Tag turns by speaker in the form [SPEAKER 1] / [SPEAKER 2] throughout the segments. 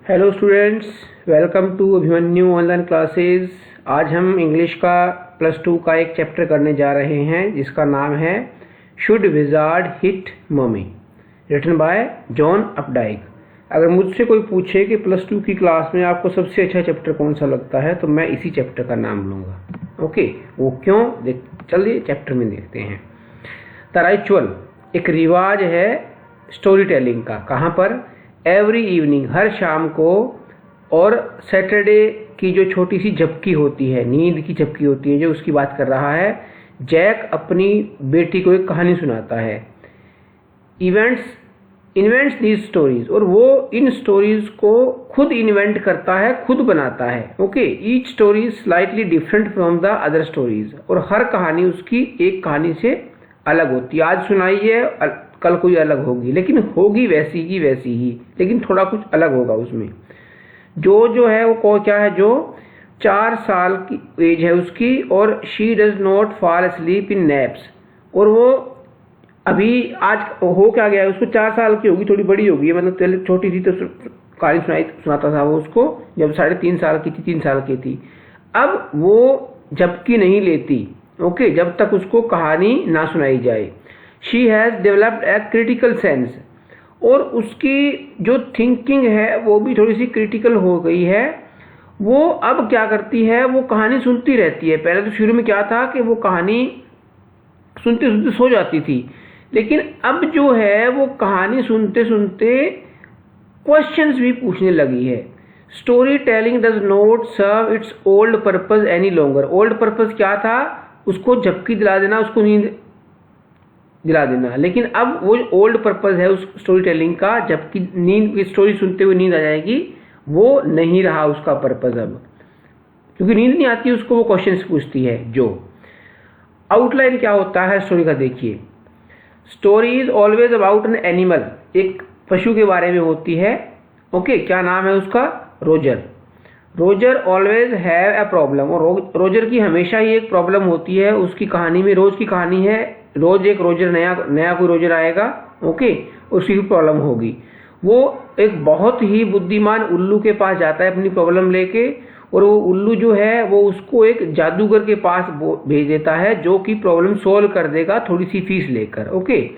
[SPEAKER 1] Hello students, welcome to Abhimanyu online classes. आज हम English का +2 का एक चैप्टर करने जा रहे हैं जिसका नाम है should wizard hit mommy, written by John Updike. अगर मुझसे कोई पूछे कि +2 की क्लास में आपको सबसे अच्छा चैप्टर कौन सा लगता है तो मैं इसी चैप्टर का नाम लूँगा। ओके, वो क्यों, चलिए चैप्टर में देखते हैं। द रिचुअल एक रिवाज है स्टोरी टेलिंग का। कहाँ पर? एवरी इवनिंग, हर शाम को, और सैटरडे की जो छोटी सी झपकी होती है, नींद की झपकी होती है जो उसकी बात कर रहा है, जैक अपनी बेटी को एक कहानी सुनाता है। इन्वेंट्स दीज स्टोरीज, और वो इन स्टोरीज को खुद इन्वेंट करता है, खुद बनाता है। Okay, each story slightly different from the other stories, और हर कहानी उसकी एक कहानी से अलग होती है। आज सुनाई है, कल कोई अलग होगी, लेकिन होगी वैसी की वैसी ही, लेकिन थोड़ा कुछ अलग होगा उसमें। जो है वो क्या है, जो 4 साल की एज है उसकी, और she does not fall asleep in naps, और वो अभी आज हो क्या गया है, उसको 4 साल की होगी, थोड़ी बड़ी होगी, मतलब पहले छोटी थी तो कहानी सुनाता था वो उसको जब 3.5 साल की थी, 3 साल की थी। अब वो झपकी नहीं लेती, ओके, जब तक उसको कहानी ना सुनाई जाए। She has developed a critical sense, और उसकी जो थिंकिंग है वो भी थोड़ी सी क्रिटिकल हो गई है। वो अब क्या करती है, वो कहानी सुनती रहती है। पहले तो शुरू में क्या था कि वो कहानी सुनते सुनते सो जाती थी, लेकिन अब जो है वो कहानी सुनते सुनते क्वेश्चंस भी पूछने लगी है। Storytelling does not serve its old purpose any longer. Old purpose क्या था? उसको झपकी दिला देना, उसको नींद दिला देना, लेकिन अब वो ओल्ड पर्पज है उस स्टोरी टेलिंग का, जबकि नींद की स्टोरी सुनते हुए नींद आ जाएगी, वो नहीं रहा उसका पर्पज अब, क्योंकि नींद नहीं आती उसको, वो क्वेश्चंस पूछती है। जो आउटलाइन क्या होता है स्टोरी का, देखिए। Story is always about an animal, एक पशु के बारे में होती है। ओके, क्या नाम है उसका? Roger. Roger always have a problem, और रोजर की हमेशा ही एक प्रॉब्लम होती है उसकी कहानी में। रोज की कहानी है, रोज एक रोजर, नया कोई रोजर आएगा, ओके, उसकी प्रॉब्लम होगी। वो एक बहुत ही बुद्धिमान उल्लू के पास जाता है अपनी प्रॉब्लम लेके, और वो उल्लू जो है वो उसको एक जादूगर के पास भेज देता है जो कि प्रॉब्लम सोल्व कर देगा थोड़ी सी फीस लेकर। ओके,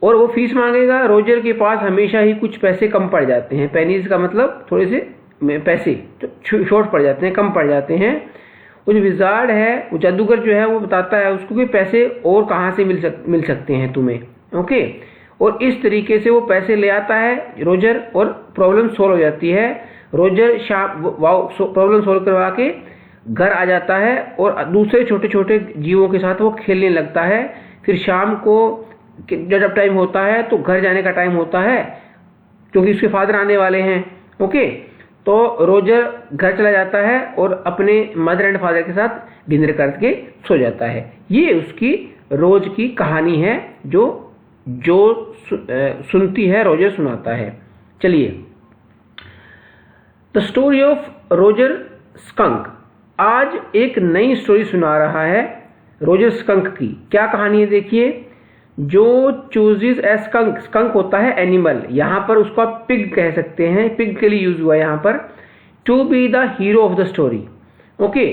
[SPEAKER 1] और वो फीस मांगेगा। रोजर के पास हमेशा ही कुछ पैसे कम पड़ जाते हैं, पेनीज का मतलब थोड़े से पैसे तो शॉर्ट पड़ जाते हैं, कम पड़ जाते हैं। वो जो विजार्ड है, वो जादूगर जो है, वो बताता है उसको कि पैसे और कहाँ से मिल सकते हैं तुम्हें। ओके, और इस तरीके से वो पैसे ले आता है रोजर, और प्रॉब्लम सॉल्व हो जाती है। रोजर प्रॉब्लम सॉल्व करवा के घर आ जाता है, और दूसरे छोटे छोटे जीवों के साथ वो खेलने लगता है। फिर शाम को जब टाइम होता है तो घर जाने का टाइम होता है, क्योंकि उसके फादर आने वाले हैं। ओके, तो रोजर घर चला जाता है और अपने मदर एंड फादर के साथ डिनर करके सो जाता है। ये उसकी रोज की कहानी है जो सुनती है, रोजर सुनाता है। चलिए, the story of Roger skunk. आज एक नई स्टोरी सुना रहा है रोजर स्कंक की। क्या कहानी है, देखिए। जो चूजेस ए स्कंक, स्कंक होता है एनिमल, यहां पर उसको आप पिग कह सकते हैं, पिग के लिए यूज हुआ है यहां पर, to be the hero of the story. Okay,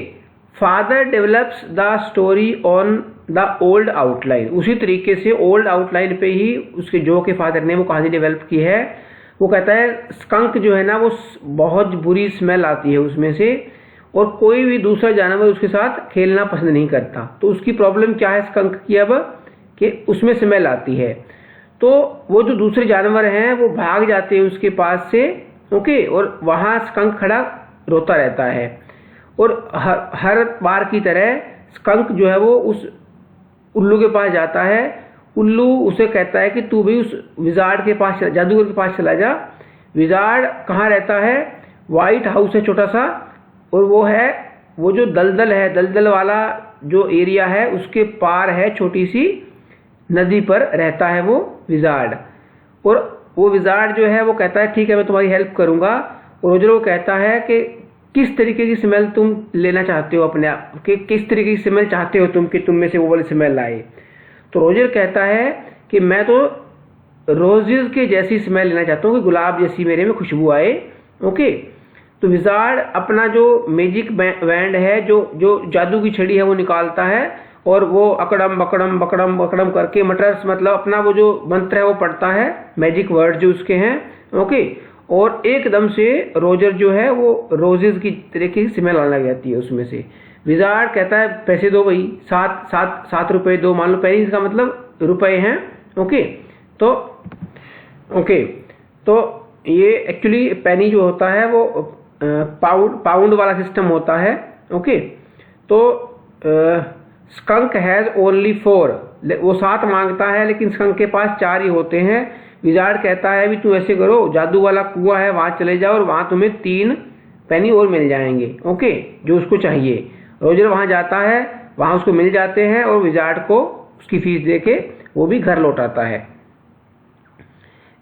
[SPEAKER 1] father develops the story on the old outline. उसी तरीके से ओल्ड आउटलाइन पे ही उसके जो के फादर ने वो कहानी डेवलप की है। वो कहता है स्कंक जो है ना, वो बहुत बुरी स्मेल आती है उसमें से, और कोई भी दूसरा जानवर उसके साथ खेलना पसंद नहीं करता। तो उसकी प्रॉब्लम क्या है स्कंक की अब, कि उसमें स्मेल आती है। तो वो जो दूसरे जानवर हैं वो भाग जाते हैं उसके पास से। ओके, और वहां स्कंक खड़ा रोता रहता है, और हर बार की तरह स्कंक जो है वो उस उल्लू के पास जाता है। उल्लू उसे कहता है कि तू भी उस विजार्ड के पास, जादूगर के पास चला जा। विजार्ड कहाँ रहता है? व्हाइट हाउस है छोटा सा, और वो जो दलदल है, दलदल वाला जो एरिया है उसके पार है, छोटी सी नदी पर रहता है वो विजार्ड। और वो विजार्ड जो है वो कहता है ठीक है, मैं तुम्हारी हेल्प करूंगा। और रोजर वो कहता है कि किस तरीके की स्मेल तुम लेना चाहते हो अपने आप, कि किस तरीके की स्मेल चाहते हो तुम, कि तुम में से वो वाली स्मेल आए। तो रोजर कहता है कि मैं तो रोजेस के जैसी स्मेल लेना चाहता हूँ, कि गुलाब जैसी मेरे में खुशबू आए। ओके। तो विजार्ड अपना जो मैजिक बैंड है, जो जादू की छड़ी है वो निकालता है और वो अकड़म बकड़म बकड़म बकड़म करके मटर्स मतलब अपना वो जो मंत्र है वो पढ़ता है, मैजिक वर्ड जो उसके हैं। ओके। और एकदम से रोजर जो है वो रोजेस की तरह की स्मेल आने लग जाती है उसमें से। विजार्ड कहता है पैसे दो भाई, 7 रुपए दो, मान लो पेनीज का मतलब रुपए हैं। ओके। तो ये एक्चुअली पेनी जो होता है वो पाउंड वाला सिस्टम होता है। ओके। तो स्कंक हैज ओनली 4, वो 7 मांगता है लेकिन स्कंक के पास 4 ही होते हैं। विजार्ड कहता है भी तू ऐसे करो, जादू वाला कुआं है वहां चले जाओ और वहां तुम्हें 3 पेनी और मिल जाएंगे। ओके, जो उसको चाहिए। रोजर वहां जाता है, वहां उसको मिल जाते हैं और विजार्ड को उसकी फीस देके वो भी घर लौटाता है।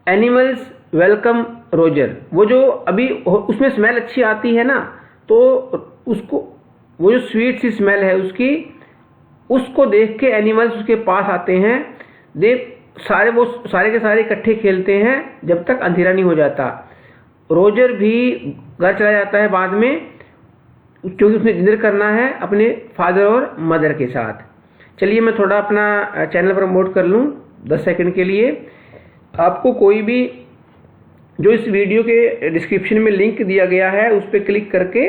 [SPEAKER 1] एनिमल्स वेलकम रोजर, वो जो अभी उसमें स्मेल अच्छी आती है ना, तो उसको वो जो स्वीट सी स्मेल है उसको देख के एनिमल्स उसके पास आते हैं। वो सारे के सारे इकट्ठे खेलते हैं जब तक अंधेरा नहीं हो जाता। रोजर भी घर चला जाता है बाद में, क्योंकि उसने डिनर करना है अपने फादर और मदर के साथ। चलिए मैं थोड़ा अपना चैनल प्रमोट कर लूँ 10 सेकंड के लिए। आपको कोई भी जो इस वीडियो के डिस्क्रिप्शन में लिंक दिया गया है उस पर क्लिक करके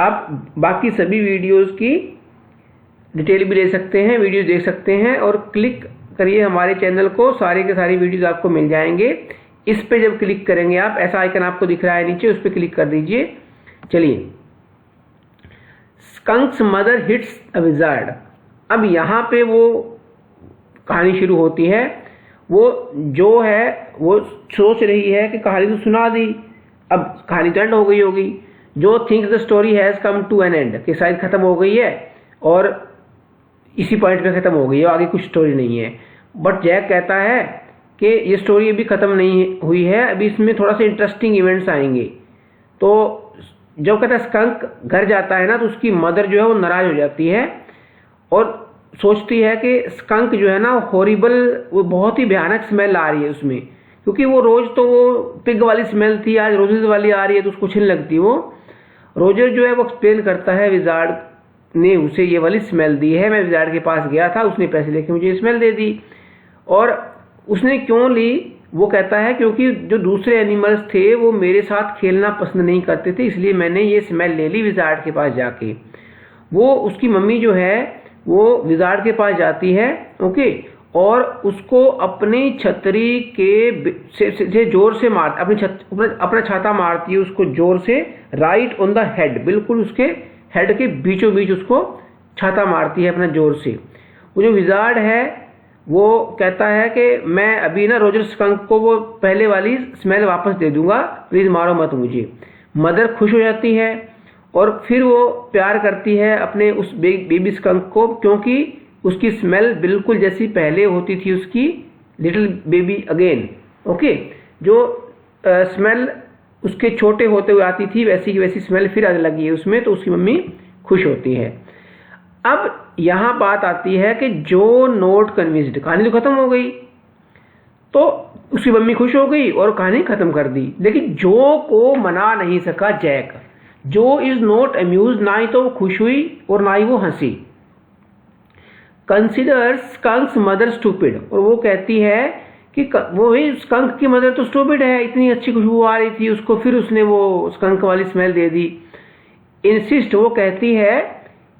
[SPEAKER 1] आप बाकी सभी वीडियोस की डिटेल भी ले सकते हैं, वीडियो देख सकते हैं। और क्लिक करिए हमारे चैनल को, सारे के सारे वीडियोस आपको मिल जाएंगे। इस पे जब क्लिक करेंगे आप, ऐसा आइकन आपको दिख रहा है नीचे, उस पर क्लिक कर दीजिए। चलिए, स्कंक्स मदर हिट्स अ विजार्ड। अब यहाँ पे वो कहानी शुरू होती है। वो जो है वो सोच रही है कि कहानी तो सुना दी, अब कहानी तो एंड हो गई होगी। जो thinks the story has come to an end, कि शायद खत्म हो गई है और इसी पॉइंट पे खत्म हो गई है, आगे कुछ स्टोरी नहीं है। बट जैक कहता है कि ये स्टोरी अभी खत्म नहीं हुई है, अभी इसमें थोड़ा सा इंटरेस्टिंग इवेंट्स आएंगे। तो जब कहता है स्कंक घर जाता है ना, तो उसकी मदर जो है वो नाराज हो जाती है और सोचती है कि स्कंक जो है ना हॉरिबल, वो बहुत ही भयानक स्मेल आ रही है उसमें, क्योंकि वो रोज तो वो पिग वाली स्मेल थी, आज रोजेस वाली आ रही है तो उसको अच्छी नहीं लगती। वो रोजर जो है वो एक्सप्लेन करता है विजार्ड ने उसे ये वाली स्मेल दी है, मैं विजार्ड के पास गया था, उसने पैसे लेके मुझे स्मेल दे दी। और उसने क्यों ली, वो कहता है क्योंकि जो दूसरे एनिमल्स थे वो मेरे साथ खेलना पसंद नहीं करते थे, इसलिए मैंने ये स्मेल ले ली विजार्ड के पास जाके। वो उसकी मम्मी जो है वो विजार्ड के पास जाती है। ओके। और उसको अपनी छतरी के से जोर से मार, अपना छाता मारती है उसको जोर से, राइट ऑन द हेड, बिल्कुल उसके हेड के बीचों बीच उसको छाता मारती है अपना जोर से। वो जो विजार्ड है वो कहता है कि मैं अभी ना रोजर स्कंक को वो पहले वाली स्मेल वापस दे दूंगा, प्लीज मारो मत मुझे। मदर खुश हो जाती है और फिर वो प्यार करती है अपने उस बेबी स्कंक को, क्योंकि उसकी स्मेल बिल्कुल जैसी पहले होती थी उसकी लिटिल बेबी अगेन। ओके। जो स्मेल उसके छोटे होते हुए आती थी वैसी की वैसी स्मेल फिर आने लगी है उसमें, तो उसकी मम्मी खुश होती है। अब यहाँ बात आती है कि जो नॉट कन्विंस्ड, कहानी तो खत्म हो गई, तो उसकी मम्मी खुश हो गई और कहानी खत्म कर दी। लेकिन जो को मना नहीं सका जैक, जो इज नॉट अम्यूज, ना ही तो वो खुश हुई और ना ही वो हंसी। कंसिडर स्कंक्स मदर स्टूपिड, और वो कहती है कि वो ही स्कंक की मदर तो स्टूपिड है, इतनी अच्छी खुशबू आ रही थी उसको, फिर उसने वो स्कंक वाली स्मेल दे दी। इंसिस्ट, वो कहती है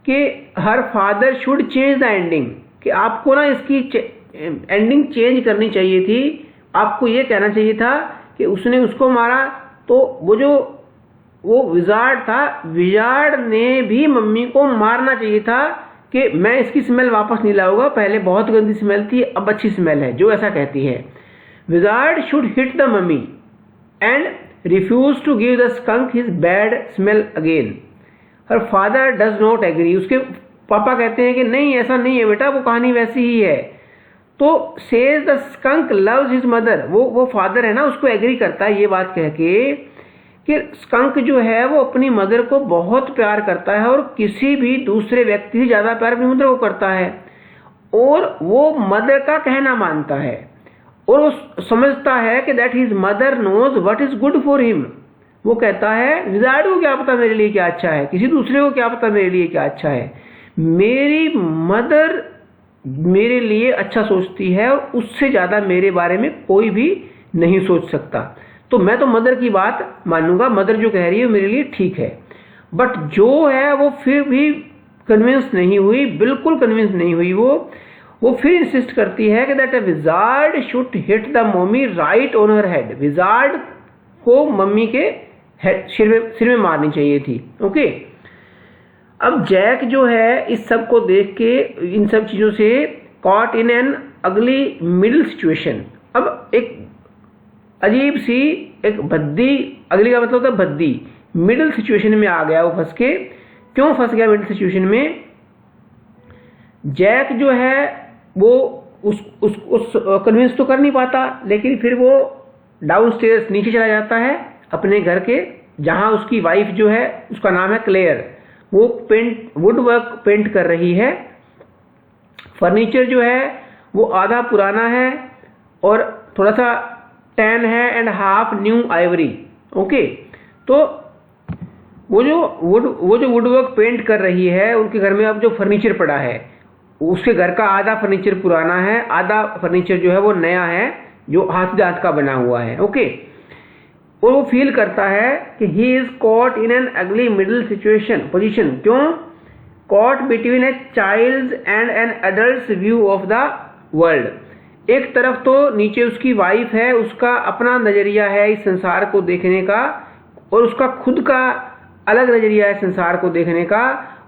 [SPEAKER 1] कि her father should change the ending, कि आपको ना इसकी एंडिंग चेंज करनी चाहिए थी। आपको ये कहना चाहिए था कि उसने उसको मारा, तो वो विजार्ड था, विजार्ड ने भी मम्मी को मारना चाहिए था कि मैं इसकी स्मेल वापस नहीं लाऊंगा, पहले बहुत गंदी स्मेल थी अब अच्छी स्मेल है, जो ऐसा कहती है। Wizard should hit the mummy and refuse to give the skunk his bad smell again. Her father does not agree, उसके पापा कहते हैं कि नहीं ऐसा नहीं है बेटा, वो कहानी वैसी ही है। तो says the skunk loves his mother, वो फादर है ना उसको एग्री करता है ये बात कह के कि स्कंक जो है वो अपनी मदर को बहुत प्यार करता है और किसी भी दूसरे व्यक्ति से ज्यादा प्यार अपनी मदर को करता है, और वो मदर का कहना मानता है और वो समझता है कि that his mother knows what is good for him. वो कहता है विजार्ड को क्या पता मेरे लिए क्या अच्छा है, किसी दूसरे को क्या पता मेरे लिए क्या अच्छा है, मेरी मदर मेरे लिए अच्छा सोचती है और उससे ज़्यादा मेरे बारे में कोई भी नहीं सोच सकता, तो मैं तो मदर की बात मानूंगा, मदर जो कह रही है मेरे लिए ठीक है। बट जो है वो फिर भी कन्विंस नहीं हुई, बिल्कुल कन्विंस नहीं हुई। वो फिर इंसिस्ट करती है कि that a wizard should hit the mummy right on her head, wizard को मम्मी के सिर में मारनी चाहिए थी। ओके, अब जैक जो है इस सब को देख के, इन सब चीजों से cot in an ugly middle situation, अब एक अजीब सी एक भद्दी, अगली का मतलब होता है भद्दी, मिडिल सिचुएशन में आ गया वो फंस के। क्यों फंस गया मिडिल सिचुएशन में? जैक जो है वो उस कन्विंस तो कर नहीं पाता, लेकिन फिर वो डाउनस्टेयर्स नीचे चला जाता है अपने घर के, जहां उसकी वाइफ जो है उसका नाम है क्लेयर, वो वुड वर्क पेंट कर रही है। फर्नीचर जो है वो आधा पुराना है और थोड़ा सा टैन है and half new Ivory. Okay, तो वो जो वुड वर्क पेंट कर रही है, उनके घर में अब जो फर्नीचर पड़ा है, उसके घर का आधा फर्नीचर पुराना है, आधा फर्नीचर जो है वो नया है, जो हाथ दांत का बना हुआ है। ओके, और वो फील करता है कि he is caught in an ugly middle situation position. क्यों? Caught between a child and an adult view of the world. एक तरफ तो नीचे उसकी वाइफ है, उसका अपना नजरिया है इस संसार को देखने का, और उसका खुद का अलग नजरिया है संसार को देखने का,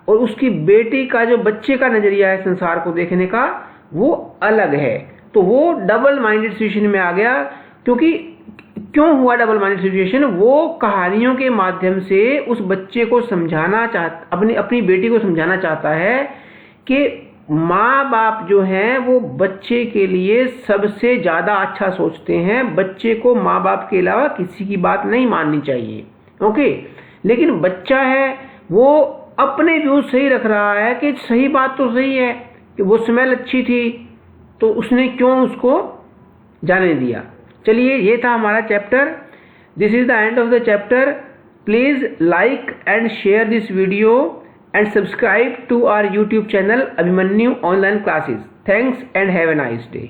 [SPEAKER 1] और उसकी बेटी का जो बच्चे का नजरिया है संसार को देखने का वो अलग है। तो वो डबल माइंडेड सिचुएशन में आ गया। क्योंकि क्यों हुआ डबल माइंडेड सिचुएशन? वो कहानियों के माध्यम से उस बच्चे को समझाना चाहता, अपनी बेटी को समझाना चाहता है कि माँ बाप जो हैं वो बच्चे के लिए सबसे ज्यादा अच्छा सोचते हैं, बच्चे को माँ बाप के अलावा किसी की बात नहीं माननी चाहिए। ओके, लेकिन बच्चा है वो अपने व्यूज सही रख रहा है कि सही बात तो सही है कि वो स्मेल अच्छी थी, तो उसने क्यों उसको जाने दिया। चलिए, ये था हमारा chapter. This is the end of the chapter. Please like and share this video and subscribe to our YouTube channel Abhimanyu Online Classes. Thanks and have a nice day.